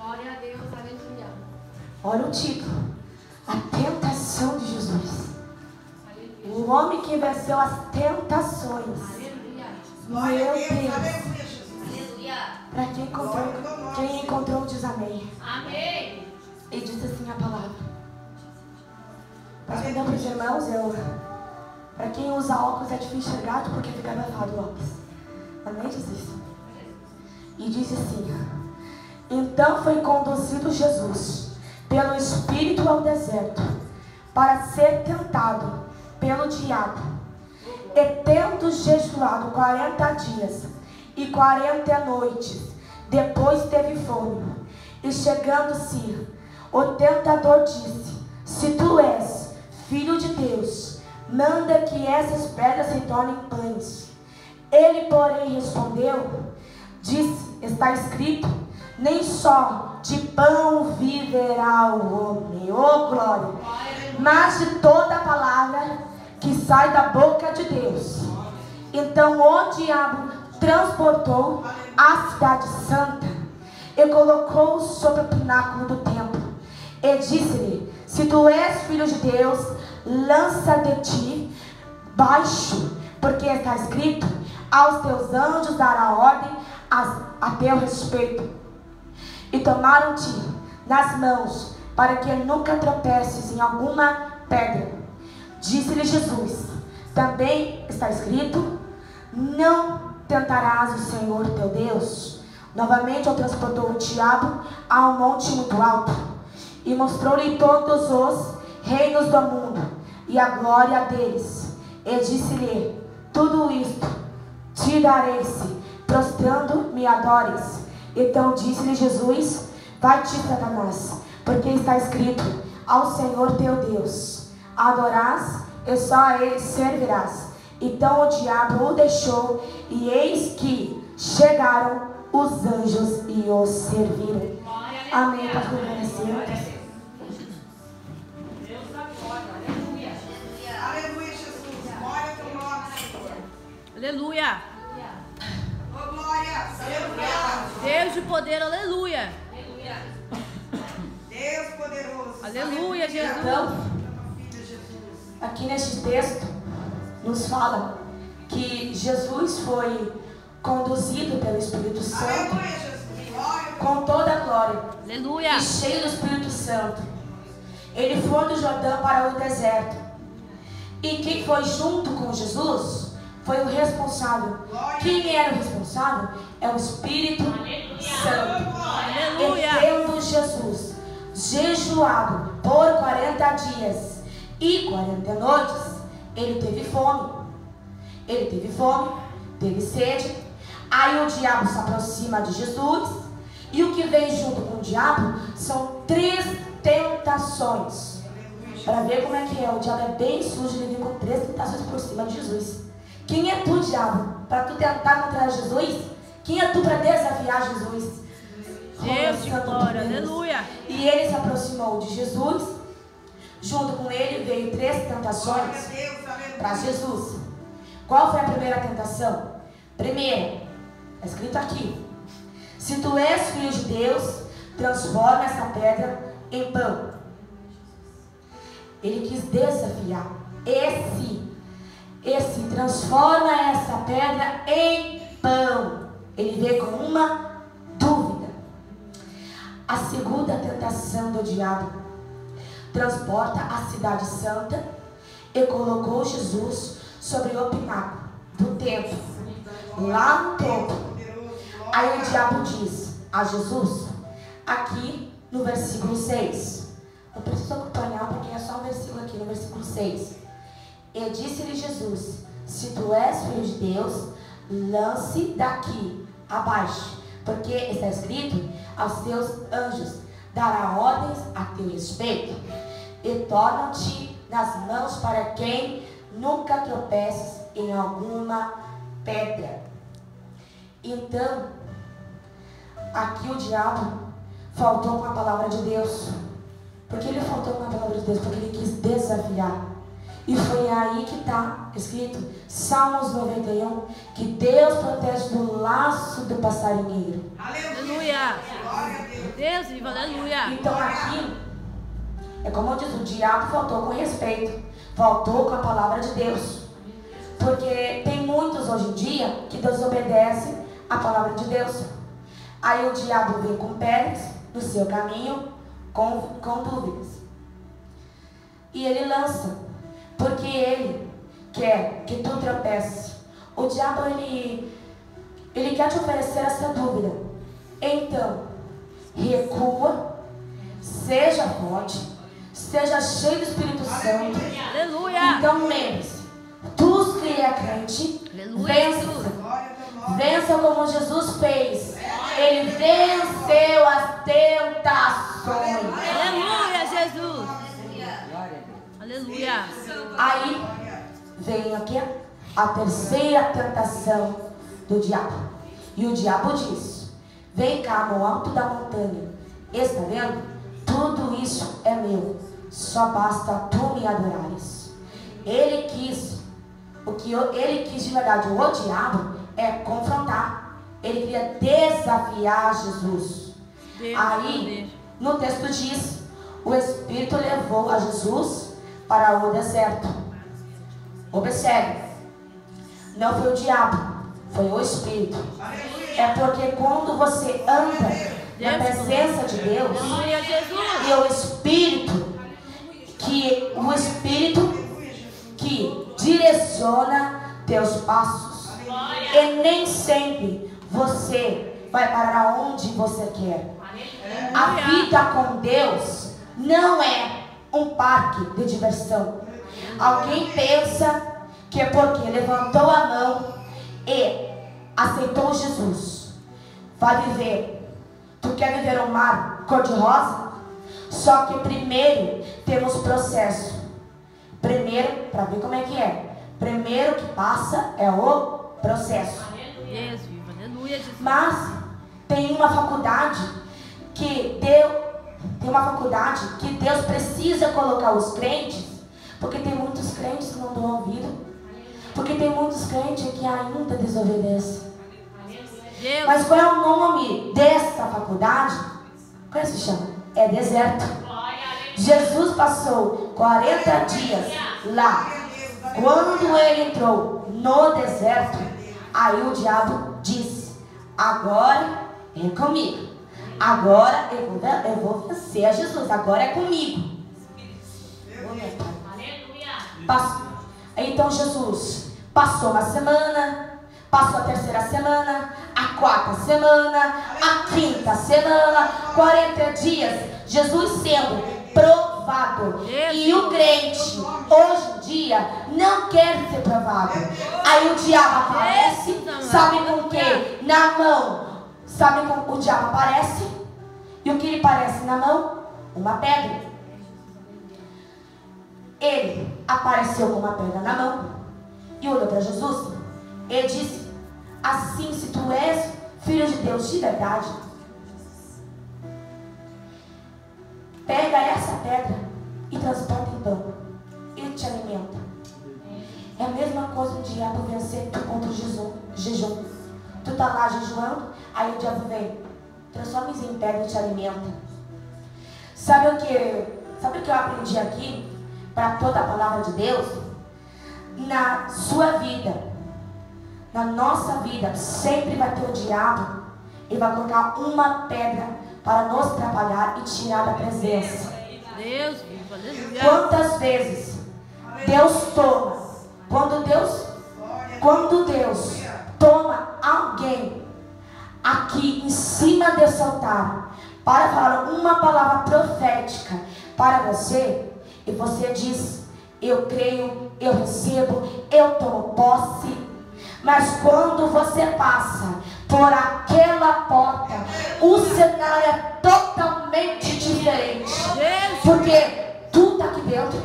Glória a Deus, aleluia. Olha o título. A tentação de Jesus. O homem que venceu as tentações. Aleluia. Meu Deus. Aleluia. Para quem encontrou diz amém. Amém. E diz assim a palavra. Mas cuidando para os irmãos, para quem usa óculos é difícil enxergar porque fica abafado o óculos. Amém, Jesus? E diz assim: então foi conduzido Jesus pelo Espírito ao deserto para ser tentado pelo diabo. E tendo jejuado 40 dias e 40 noites, depois teve fome. E chegando-se, o tentador disse: se tu és filho de Deus, manda que essas pedras se tornem pães. Ele, porém, respondeu, disse, está escrito, nem só de pão viverá o homem, oh glória, mas de toda a palavra que sai da boca de Deus. Então o diabo transportou a cidade santa e colocou-o sobre o pináculo do templo. E disse-lhe, se tu és filho de Deus, lança de ti baixo, porque está escrito, aos teus anjos dará ordem a teu respeito. E tomaram-te nas mãos, para que nunca tropeces em alguma pedra. Disse-lhe Jesus, também está escrito, não tentarás o Senhor teu Deus. Novamente o transportou o diabo a um monte muito alto, e mostrou-lhe todos os reinos do mundo, e a glória deles. E disse-lhe, tudo isto te darei, se prostrando me adores. Então disse-lhe Jesus, vai-te, Satanás, porque está escrito, ao Senhor teu Deus adorás, e só a ele servirás. Então o diabo o deixou, e eis que chegaram os anjos e o serviram. Amém, pastor. Aleluia, Jesus. Glória ao teu nome, Senhor. Aleluia. Oh, glória. Aleluia. Deus de poder, aleluia. Deus poderoso. Aleluia, Jesus. Então, aqui neste texto, nos fala que Jesus foi conduzido pelo Espírito Santo. Aleluia, Jesus. Glória. Com toda a glória. Aleluia. E cheio do Espírito Santo. Ele foi do Jordão para o deserto. E quem foi junto com Jesus foi o responsável. Quem era o responsável? É o Espírito Santo. Aleluia. E tendo Jesus jejuado por 40 dias e 40 noites, ele teve fome. Ele teve fome, teve sede. Aí o diabo se aproxima de Jesus. E o que vem junto com o diabo são 3 tentações. Para ver como é que é. O diabo é bem sujo, ele vem com 3 tentações por cima de Jesus. Quem é tu, diabo? Para tu tentar contra Jesus? Quem é tu para desafiar Jesus? Deus de glória, aleluia. E ele se aproximou de Jesus. Junto com ele veio 3 tentações para Jesus. Qual foi a primeira tentação? Primeira, está escrito aqui, se tu és filho de Deus, transforma essa pedra em pão. Ele quis desafiar. Esse transforma essa pedra em pão. Ele veio com uma dúvida. A segunda tentação do diabo: transporta a cidade santa e colocou Jesus sobre o pináculo do templo, lá no topo. Aí o diabo diz a Jesus, aqui no versículo 6. Eu preciso acompanhar porque é só um versículo aqui, no versículo 6. E disse-lhe Jesus, se tu és filho de Deus, lance daqui abaixo, porque está escrito, aos teus anjos dará ordens a teu respeito, e tornam-te nas mãos para quem nunca tropeces em alguma pedra. Então, aqui o diabo faltou com a palavra de Deus. Por que ele faltou com a palavra de Deus? Porque ele quis desafiar. E foi aí que está escrito, Salmos 91, que Deus protege do laço do passarinheiro. Aleluia. Deus vivo, aleluia. Então aqui, é como eu disse, o diabo faltou com respeito, faltou com a palavra de Deus. Porque tem muitos hoje em dia que desobedecem a palavra de Deus. Aí o diabo vem com pedras no seu caminho, com dúvidas. E ele lança, porque ele quer que tu tropece. O diabo, ele quer te oferecer essa dúvida. Então, recua, seja forte, seja cheio do Espírito Santo. Aleluia. Então lembre-se, tu que é crente, Aleluia, vença. Jesus. Vença como Jesus fez. Ele venceu as tentações. Aleluia, Jesus. Aleluia. Aí vem aqui a terceira tentação do diabo. E o diabo diz: vem cá no alto da montanha. Está vendo? Tudo isso é meu. Só basta tu me adorares. Ele quis, ele quis de verdade, o diabo é confrontar. Ele queria desafiar Jesus. Aí, no texto diz, o Espírito levou a Jesus para o deserto. Observe, não foi o diabo, foi o Espírito. É porque quando você anda na presença de Deus, Aleluia, Jesus. e o Espírito que direciona teus passos. E nem sempre você vai parar onde você quer. A vida com Deus não é um parque de diversão. Alguém pensa que é porque levantou a mão e aceitou Jesus, vai viver. Tu quer viver um mar cor-de-rosa? Só que primeiro temos processo. Primeiro, para ver como é que é. Primeiro que passa é o processo. Deus vivo, aleluia, Jesus. Mas tem uma faculdade que Deus precisa colocar os crentes, porque tem muitos crentes que não dão ouvido, porque tem muitos crentes que ainda desobedecem. Deus. Mas qual é o nome dessa faculdade? Como se chama? É deserto. Jesus passou 40 dias lá. Quando ele entrou no deserto, aí o diabo disse: agora é comigo. Agora eu vou vencer a Jesus. Agora é comigo. Então Jesus passou uma semana, passou a terceira semana, a quarta semana, a quinta semana, 40 dias, Jesus sendo provado. E o crente, hoje em dia, não quer ser provado. Aí o diabo aparece, sabe com o que? Na mão. Sabe como o diabo aparece? E o que lhe parece na mão? Uma pedra. Ele apareceu com uma pedra na mão e olhou para Jesus. Ele disse: assim, se tu és filho de Deus de verdade, pega essa pedra e transforma em pão e te alimenta. É a mesma coisa o diabo vencer tu contra o jejum. Tu tá lá jejuando, aí o diabo vem, transforma em pedra e te alimenta. Sabe o que eu aprendi aqui? Para toda a palavra de Deus, na sua vida, na nossa vida, sempre vai ter o diabo. Ele vai colocar uma pedra para nos atrapalhar e tirar da presença. Deus vivo, aleluia. Quantas vezes Deus toma, quando Deus toma alguém aqui em cima desse altar para falar uma palavra profética para você, e você diz: eu creio, eu recebo, eu tomo posse. Mas quando você passa por aquela porta, o cenário é totalmente diferente. Porque tu está aqui dentro,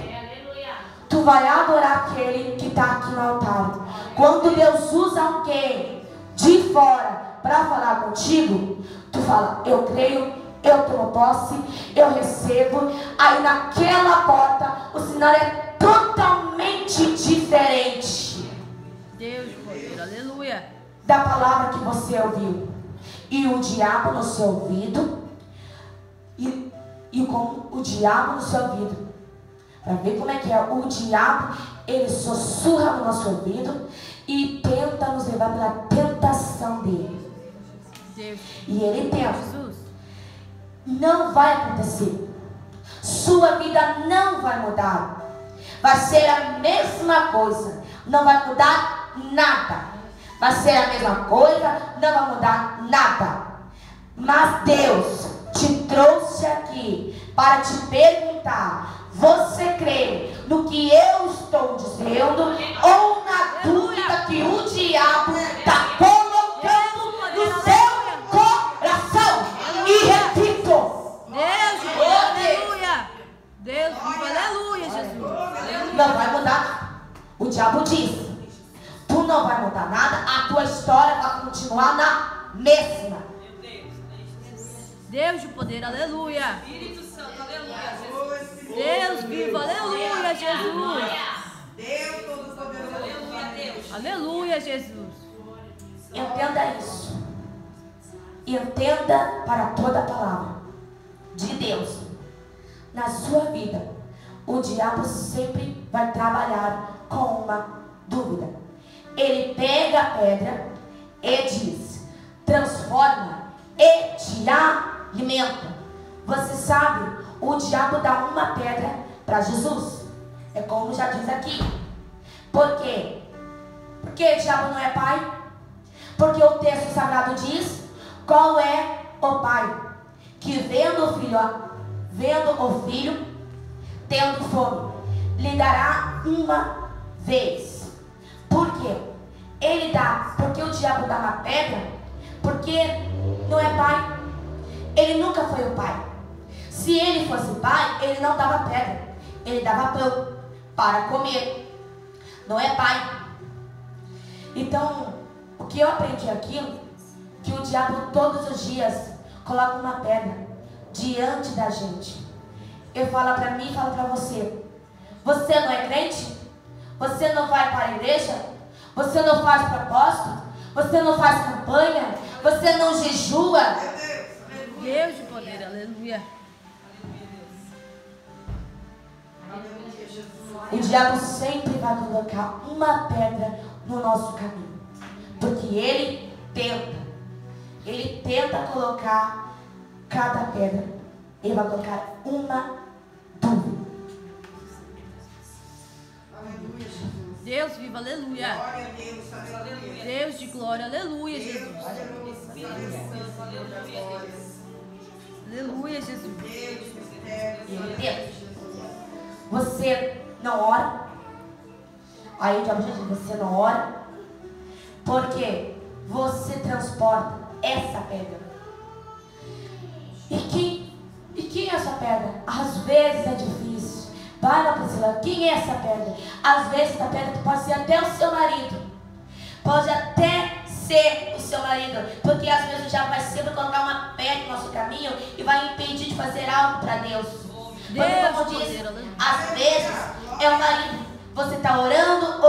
tu vai adorar aquele que está aqui no altar. Quando Deus usa alguém de fora para falar contigo, tu fala: eu creio, eu tomo posse, eu recebo. Aí naquela porta o sinal é totalmente diferente. Deus, poder, aleluia. Da palavra que você ouviu. E o diabo no seu ouvido e com o diabo no seu ouvido. Para ver como é que é. O diabo, ele sussurra no nosso ouvido e tenta nos levar pela tentação dele. Deus. E ele tenta. Jesus. Não vai acontecer. Sua vida não vai mudar. Vai ser a mesma coisa. Não vai mudar nada. Vai ser a mesma coisa. Não vai mudar nada. Mas Deus te trouxe aqui para te perguntar: você crê no que eu estou dizendo ou na dúvida que o diabo está colocando no seu coração? E repito: Deus, aleluia. Deus, viva, aleluia, Jesus. não vai mudar nada. O diabo diz: tu não vai mudar nada, a tua história vai continuar na mesma. Deus de poder, aleluia. Espírito Santo, aleluia. Deus vivo, aleluia, Jesus. Deus Todo-Poderoso, aleluia, Deus. Aleluia, Jesus. Entenda isso. Entenda para toda a palavra de Deus. Na sua vida, o diabo sempre vai trabalhar com uma dúvida. Ele pega a pedra e diz: transforma e te alimenta. Você sabe, o diabo dá uma pedra para Jesus. É como já diz aqui. Por quê? Porque o diabo não é pai? Porque o texto sagrado diz: qual é o pai que vendo o filho tendo fome, lhe dará uma vez? Por quê? Ele dá, porque o diabo dá uma pedra, porque não é pai. Ele nunca foi o pai. Se ele fosse pai, ele não dava pedra, ele dava pão para comer. Não é pai. Então, o que eu aprendi aqui, que o diabo todos os dias coloca uma pedra diante da gente. Ele fala para mim e fala para você: você não é crente? Você não vai para a igreja? Você não faz propósito? Você não faz campanha? Você não jejua? Deus de poder, aleluia. O diabo sempre vai colocar uma pedra no nosso caminho, porque ele tenta colocar cada pedra, ele vai colocar uma dúvida. Aleluia, Jesus. Deus vivo, aleluia. Glória a Deus, aleluia. Deus de glória, aleluia, Deus, Jesus. aleluia, Espírito Santo, aleluia. Aleluia, Jesus. Deus, mistério, Ele tenta. Você não ora. Aí o diabo já diz: você não ora, porque você transporta essa pedra. E quem é essa pedra? Às vezes é difícil. Vai lá, Priscila, quem é essa pedra? Às vezes essa pedra pode ser até o seu marido. Pode até ser o seu marido. Porque às vezes o diabo vai sempre colocar uma pedra no nosso caminho e vai impedir de fazer algo para Deus. Porque, como diz, às vezes é o marido. Você está orando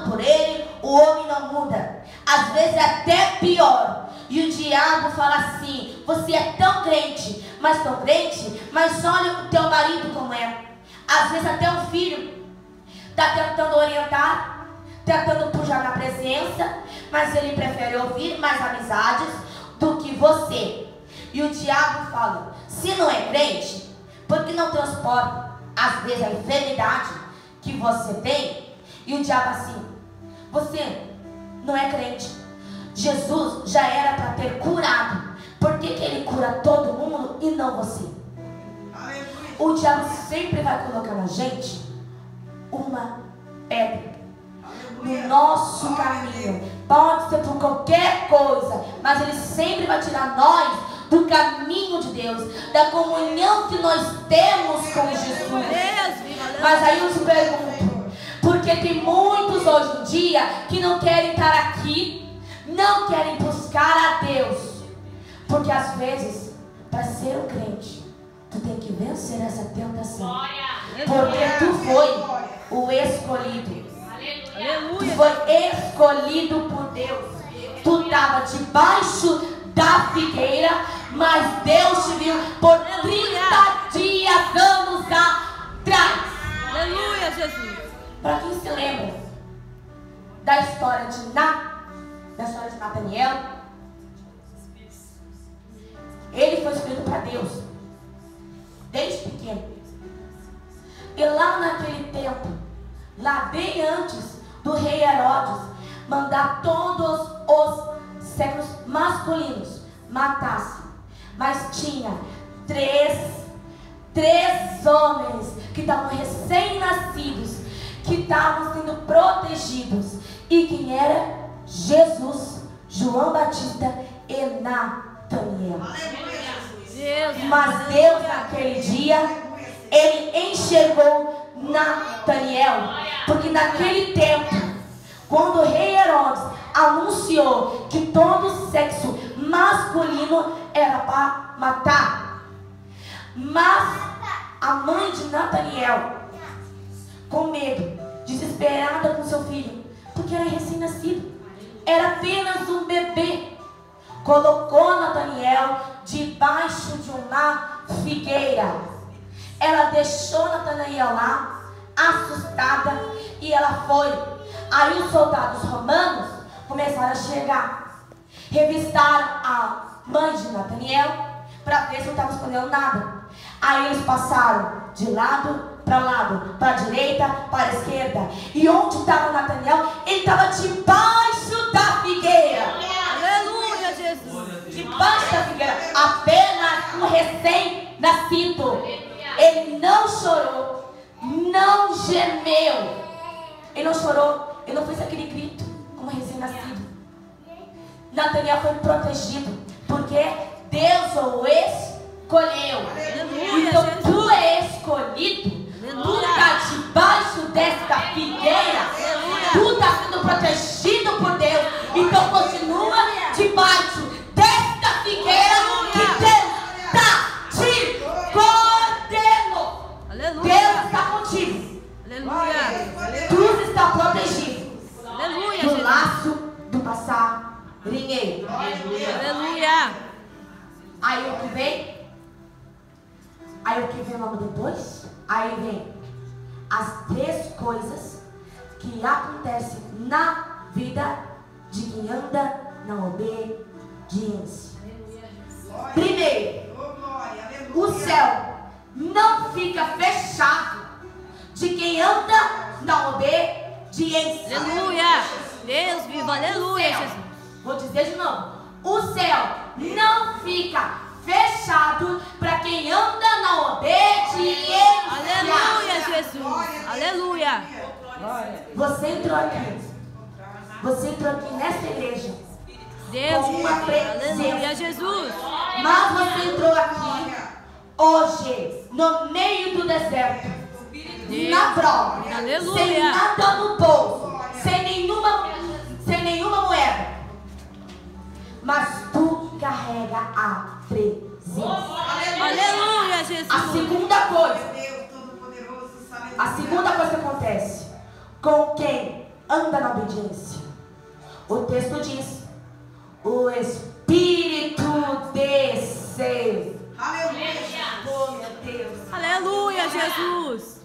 por ele, o homem não muda. Às vezes é até pior. E o diabo fala assim: você é tão crente, mas olha o teu marido como é. Às vezes até o filho está tentando orientar, tentando puxar na presença, mas ele prefere ouvir mais amizades do que você. E o diabo fala: se não é crente, por que não transporta às vezes a enfermidade que você tem? E o diabo assim: você não é crente. Jesus já era para ter curado. Por que ele cura todo mundo e não você? aleluia. O diabo sempre vai colocar na gente uma pedra no nosso caminho. Pode ser por qualquer coisa, mas ele sempre vai tirar nós do caminho de Deus, da comunhão que nós temos com Jesus. Deus vivo, aleluia. Mas aí eu te pergunto, porque tem muitos hoje em dia que não querem estar aqui, não querem buscar a Deus, porque às vezes, para ser um crente, tu tem que vencer essa tentação, porque tu foi o escolhido. Tu Aleluia. foi escolhido por Deus. Tu estava debaixo da figueira, mas Deus te viu por 30 Para quem se lembra da história de Nataniel, ele foi escolhido para Deus desde pequeno. E lá naquele tempo, lá bem antes do rei Herodes mandar todos os sexos masculinos matassem, mas tinha três homens que estavam recém-nascidos, que estavam sendo protegidos. E quem era? Jesus, João Batista e Nataniel. Mas Deus naquele dia, ele enxergou Nataniel, porque naquele tempo, quando o rei Herodes anunciou que todo sexo masculino era para matar, mas a mãe de Nataniel, com medo, desesperada com seu filho, porque era recém-nascido, era apenas um bebê, colocou Nataniel debaixo de uma figueira. Ela deixou Nataniel lá, assustada, e ela foi. Aí os soldados romanos começaram a chegar, revistaram a mãe de Nataniel para ver se não estava escondendo nada. Aí eles passaram de lado, para a direita, para a esquerda. E onde estava Nataniel? Ele estava debaixo da figueira. Aleluia, Jesus. Debaixo da figueira, apenas um recém-nascido. Ele não chorou, não gemeu, ele não chorou, ele não fez aquele grito como recém-nascido. Nataniel foi protegido, porque Deus o escolheu. Aleluia, Então Jesus. tu é escolhido, tu está debaixo desta figueira, tu está sendo protegido por Deus. Então continua debaixo desta figueira que Deus está te coordenando. Aleluia. Deus está contigo, Aleluia. tu está protegido Aleluia, do Jesus. laço do passarinheiro. Aleluia. Aí o que vem? Aí o que vem logo depois? Aí vem as três coisas que acontecem na vida de quem anda na obediência. Primeiro, o céu não fica fechado de quem anda na obediência. Aleluia. Deus vivo. Aleluia, Céu. Jesus. Vou dizer de novo. O céu não fica fechado para quem anda na obediência. Aleluia, Jesus. Aleluia. Você entrou aqui. Você entrou aqui nessa igreja. Deus Com uma vivo. presença. Aleluia, Jesus. Mas você entrou aqui hoje, no meio do deserto, na prova, Aleluia. sem nada no bolso, sem nenhuma moeda. Mas tu carrega a presença. Aleluia, A Jesus. segunda coisa que acontece com quem anda na obediência, o texto diz: o Espírito desceu. Oh, meu Deus. Aleluia, Jesus.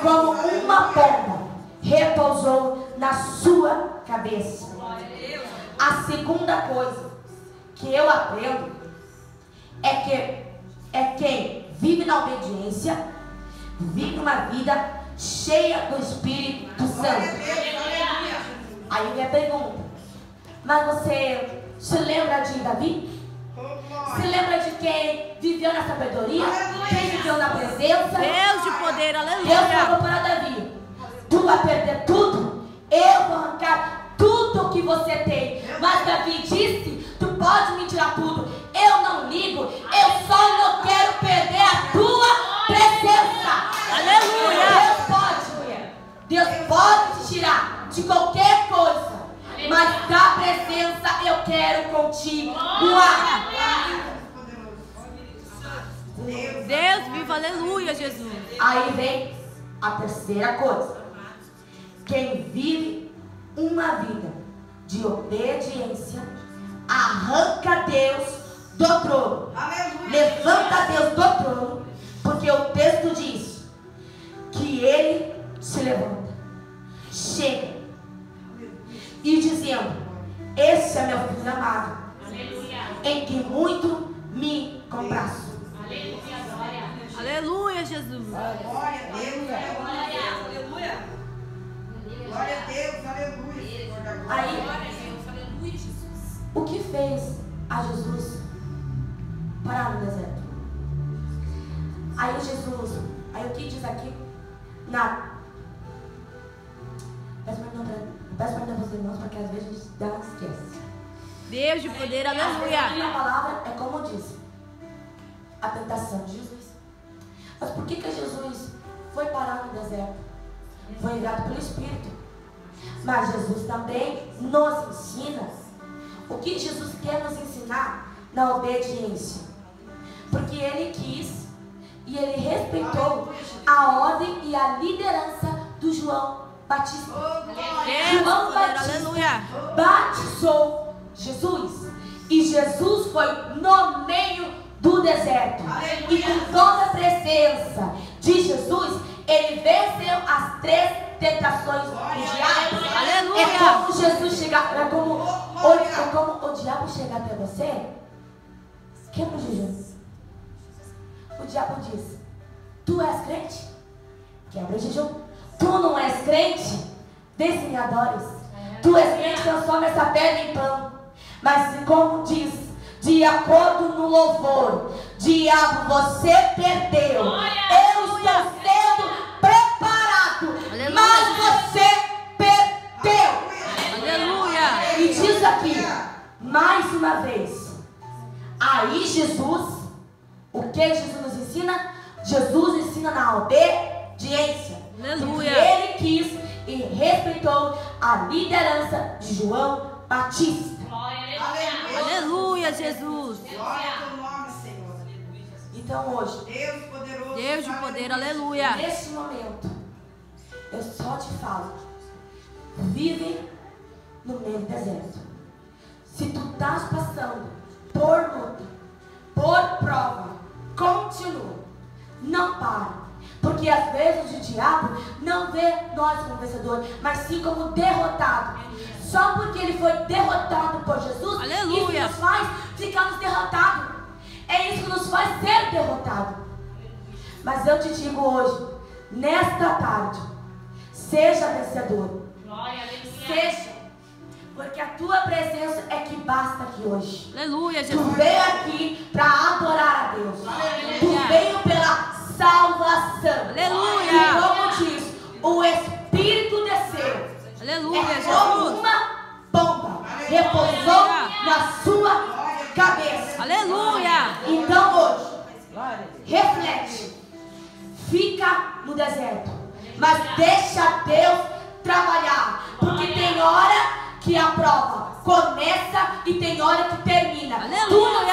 Como uma pomba repousou na sua cabeça. A segunda coisa que eu aprendo é quem vive na obediência, vive uma vida cheia do Espírito Santo. Aí vem a pergunta: mas você se lembra de Davi? Se lembra de quem viveu na sabedoria? Quem viveu na presença? Deus de poder. Deus Aleluia. falou para Davi: tu vai perder tudo, eu vou arrancar tudo que você tem. Mas Davi disse: tu pode me tirar tudo, eu não ligo, eu só não quero perder a tua presença. Aleluia. Deus pode te tirar de qualquer coisa, mas da presença eu quero continuar. Deus vivo. Aleluia, Jesus. Aí vem a terceira coisa: quem vive uma vida de obediência arranca Deus do trono, levanta Deus do trono, porque o texto diz que ele se Jesus. Glória a Deus, aleluia. Glória a Deus, aleluia. Senhor da glória. Aí, Glória a Deus, aleluia, Jesus. o que fez a Jesus parar no deserto? Aí Jesus, aí o que diz aqui? Nada. Peço perdão para os irmãos, porque às vezes a gente dá uma esquece. Deus de poder, A aleluia. minha palavra é como disse, a tentação de Jesus. Mas por que Jesus foi parar no deserto? Foi enviado pelo Espírito. Mas Jesus também nos ensina. O que Jesus quer nos ensinar? Na obediência. Porque Ele quis e Ele respeitou a ordem e a liderança do João Batista. Deus de poder, aleluia. Batizou Jesus. E Jesus foi no meio do deserto. E com toda a presença de Jesus, Ele venceu as 3 tentações do diabo. Aleluia. É como Jesus chegar, é como o diabo chegar até você. Quebra o jejum. O diabo diz: tu és crente? Quebra o jejum. Tu não és crente? Vê se me adores. Tu és crente, transforma essa pedra em pão. Mas como diz, de acordo no louvor, diabo, você perdeu. Eu estou sendo preparado, Aleluia. mas você perdeu. Aleluia. E diz aqui, mais uma vez, aí Jesus, o que Jesus nos ensina? Jesus ensina na obediência. Aleluia. Porque Ele quis e respeitou a liderança de João Batista. Aleluia, Jesus. Glória ao teu nome, Senhor. Então hoje, Deus poderoso. Deus de poder, aleluia. neste momento, eu só te falo, vive no meio do deserto. Se tu estás passando por luta, por prova, continua, não para. Porque às vezes o diabo não vê nós como vencedor, mas sim como derrotado. Só porque ele foi derrotado por Jesus, Aleluia. isso nos faz ficarmos derrotados. É isso que nos faz ser derrotados. Mas eu te digo hoje, nesta tarde, seja vencedor. Glória, aleluia. Seja, porque a tua presença é que basta aqui hoje. Aleluia, Tu Jesus. veio aqui para adorar a Deus. Tu veio pela salvação. Aleluia. E como diz, o Espírito desceu. Aleluia, É como Jesus. uma bomba. Repousou na sua cabeça. Aleluia. Então hoje, reflete. Fica no deserto. Mas deixa Deus trabalhar. Porque tem hora que a prova começa e tem hora que termina. Aleluia. Tu não